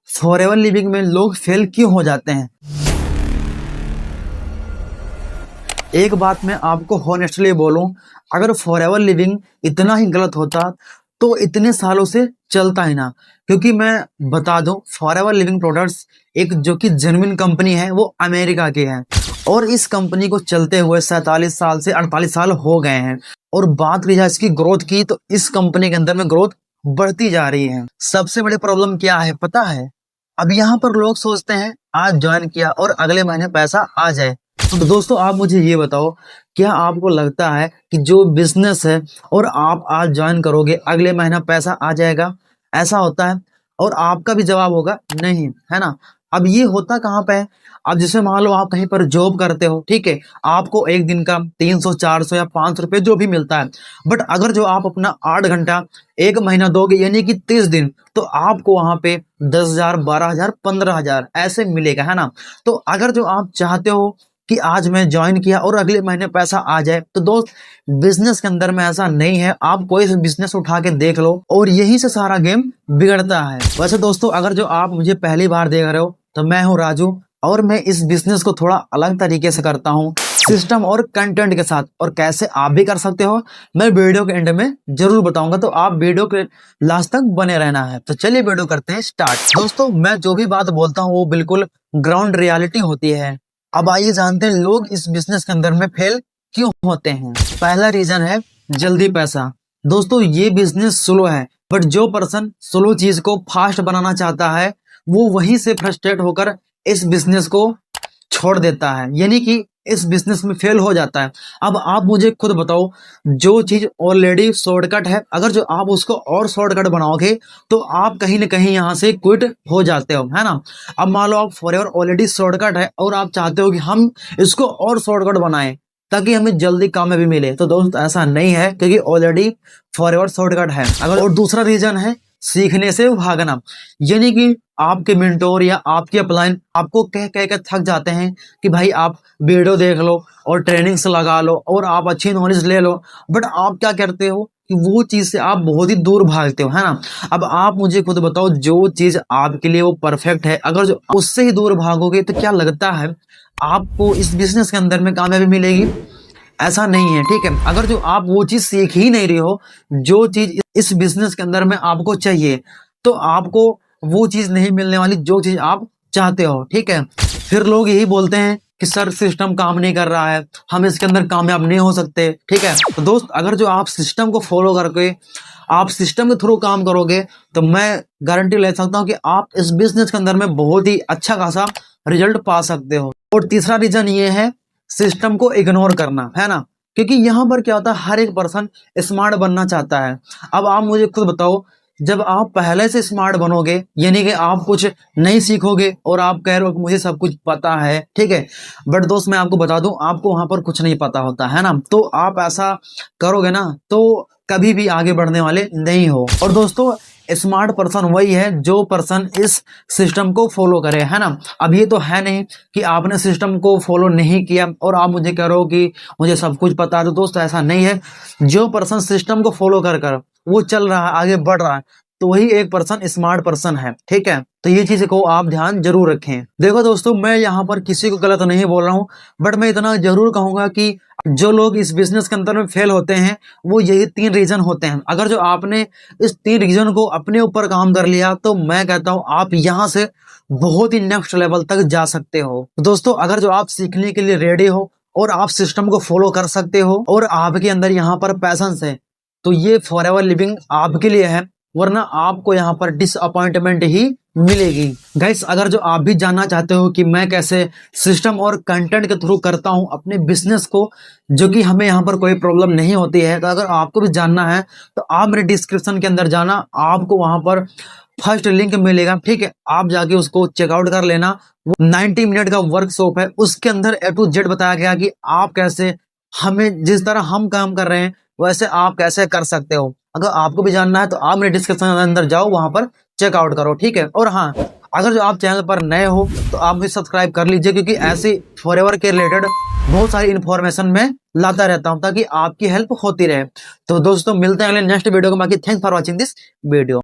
Forever living में लोग fail क्यों हो जाते हैं। एक बात मैं आपको हॉनेस्टली बोलूं, अगर फॉरएवर लिविंग इतना ही गलत होता तो इतने सालों से चलता ही ना। क्योंकि मैं बता दूं, फॉरएवर लिविंग प्रोडक्ट्स एक जो कि जेन्युइन कंपनी है वो अमेरिका की है और इस कंपनी को चलते हुए 47 साल से 48 साल हो गए हैं। और बात की जाए इसकी ग्रोथ की तो इस कंपनी के अंदर में ग्रोथ बढ़ती जा रही है। सबसे बड़ी प्रॉब्लम क्या है पता है? अब यहाँ पर लोग सोचते हैं आज ज्वाइन किया और अगले महीने पैसा आ जाए। तो दोस्तों आप मुझे ये बताओ, क्या आपको लगता है कि जो बिजनेस है और आप आज ज्वाइन करोगे अगले महीना पैसा आ जाएगा? ऐसा होता है? और आपका भी जवाब होगा नहीं, है ना। अब ये होता कहाँ पे है? अब जैसे मान लो आप कहीं पर जॉब करते हो, ठीक है, आपको एक दिन का 300 400 या 500 रुपये जो भी मिलता है, बट अगर जो आप अपना 8 घंटा एक महीना दोगे यानी कि 30 दिन, तो आपको वहां पे 10,000 12,000 15,000 ऐसे मिलेगा, है ना। तो अगर जो आप चाहते हो कि आज मैं ज्वाइन किया और अगले महीने पैसा आ जाए, तो दोस्त बिजनेस के अंदर में ऐसा नहीं है। आप कोई सा बिजनेस उठा के देख लो और यही से सारा गेम बिगड़ता है। वैसे दोस्तों अगर जो आप मुझे पहली बार देख रहे हो तो मैं हूँ राजू और मैं इस बिजनेस को थोड़ा अलग तरीके से करता हूँ, सिस्टम और कंटेंट के साथ। और कैसे आप भी कर सकते हो मैं वीडियो के एंड में जरूर बताऊंगा, तो आप वीडियो के लास्ट तक बने रहना है। तो चलिए वीडियो करते हैं स्टार्ट। दोस्तों मैं जो भी बात बोलता हूँ वो बिल्कुल ग्राउंड रियलिटी होती है। अब आइए जानते हैं लोग इस बिजनेस के अंदर में फेल क्यों होते हैं। पहला रीजन है जल्दी पैसा। दोस्तों ये बिजनेस स्लो है, बट जो पर्सन स्लो चीज को फास्ट बनाना चाहता है वो वहीं से फ्रस्ट्रेट होकर इस बिजनेस को छोड़ देता है, यानी कि इस बिजनेस में फेल हो जाता है। अब आप मुझे खुद बताओ, जो चीज ऑलरेडी शॉर्टकट है अगर जो आप उसको और शॉर्टकट बनाओगे तो आप कहीं ना कहीं यहाँ से क्विट हो जाते हो, है ना। अब मान लो आप फॉरएवर ऑलरेडी शॉर्टकट है और आप चाहते हो कि हम इसको और शॉर्टकट बनाएं ताकि हमें जल्दी कामयाबी मिले, तो दोस्त ऐसा नहीं है क्योंकि ऑलरेडी फॉरएवर शॉर्टकट है। अगर और दूसरा रीजन है सीखने से भागना, यानी कि आपके मेंटोर या आपके अपलाइन आपको कह कह कर थक जाते हैं कि भाई आप वीडियो देख लो और ट्रेनिंग्स लगा लो और आप अच्छी नॉलेज ले लो, बट आप क्या करते हो कि वो चीज से आप बहुत ही दूर भागते हो, है ना। अब आप मुझे खुद बताओ, जो चीज आपके लिए वो परफेक्ट है अगर जो उससे ही दूर भागोगे तो क्या लगता है आपको इस बिजनेस के अंदर में कामयाबी मिलेगी? ऐसा नहीं है, ठीक है। अगर जो आप वो चीज सीख ही नहीं रहे हो जो चीज इस बिजनेस के अंदर में आपको चाहिए, तो आपको वो चीज नहीं मिलने वाली जो चीज आप चाहते हो, ठीक है। फिर लोग यही बोलते हैं कि सर सिस्टम काम नहीं कर रहा है, हम इसके अंदर कामयाब नहीं हो सकते, ठीक है। तो दोस्त अगर जो आप सिस्टम को फॉलो करके आप सिस्टम के थ्रू काम करोगे तो मैं गारंटी ले सकता हूँ कि आप इस बिजनेस के अंदर में बहुत ही अच्छा खासा रिजल्ट पा सकते हो। और तीसरा रीजन ये है सिस्टम को इग्नोर करना, है ना। क्योंकि यहाँ पर क्या होता है, हर एक पर्सन स्मार्ट बनना चाहता है। अब आप मुझे खुद बताओ, जब आप पहले से स्मार्ट बनोगे यानी कि आप कुछ नहीं सीखोगे और आप कह रहे हो कि मुझे सब कुछ पता है, ठीक है, बट दोस्त मैं आपको बता दूं आपको वहां पर कुछ नहीं पता होता, है ना। तो आप ऐसा करोगे ना तो कभी भी आगे बढ़ने वाले नहीं हो। और दोस्तों स्मार्ट पर्सन वही है जो पर्सन इस सिस्टम को फॉलो करे, है ना। अब ये तो है नहीं कि आपने सिस्टम को फॉलो नहीं किया और आप मुझे कह रहे हो कि मुझे सब कुछ पता है। तो दोस्तों ऐसा नहीं है, जो पर्सन सिस्टम को फॉलो कर कर वो चल रहा है आगे बढ़ रहा है तो वही एक पर्सन स्मार्ट पर्सन है, ठीक है। तो ये चीज को आप ध्यान जरूर रखें। देखो दोस्तों मैं यहाँ पर किसी को गलत नहीं बोल रहा हूँ, बट मैं इतना जरूर कहूंगा कि जो लोग इस बिजनेस के अंदर में फेल होते हैं वो यही 3 रीजन होते हैं। अगर जो आपने इस 3 रीजन को अपने ऊपर काम कर लिया तो मैं कहता हूँ आप यहाँ से बहुत ही नेक्स्ट लेवल तक जा सकते हो। तो दोस्तों अगर जो आप सीखने के लिए रेडी हो और आप सिस्टम को फॉलो कर सकते हो और आपके अंदर यहाँ पर पैशंस है तो ये फॉरएवर लिविंग आपके लिए है, वरना आपको यहाँ पर डिसअपॉइंटमेंट ही मिलेगी। गाइस अगर जो आप भी जानना चाहते हो कि मैं कैसे सिस्टम और कंटेंट के थ्रू करता हूँ अपने बिजनेस को, जो कि हमें यहाँ पर कोई प्रॉब्लम नहीं होती है, तो अगर आपको भी जानना है तो आप मेरे डिस्क्रिप्शन के अंदर जाना, आपको वहां पर फर्स्ट लिंक मिलेगा, ठीक है। आप जाके उसको चेकआउट कर लेना। वो 90 मिनट का वर्कशॉप है, उसके अंदर A to Z बताया गया कि आप कैसे हमें जिस तरह हम काम कर रहे हैं वैसे आप कैसे कर सकते हो। अगर आपको भी जानना है तो आप मेरे डिस्क्रिप्शन के अंदर जाओ, वहां पर चेकआउट करो, ठीक है। और हाँ, अगर जो आप चैनल पर नए हो तो आप भी सब्सक्राइब कर लीजिए, क्योंकि ऐसी फॉरएवर के रिलेटेड बहुत सारी इन्फॉर्मेशन मैं लाता रहता हूं ताकि आपकी हेल्प होती रहे। तो दोस्तों मिलते हैं अगले नेक्स्ट वीडियो को। बाकी thanks for watching this video.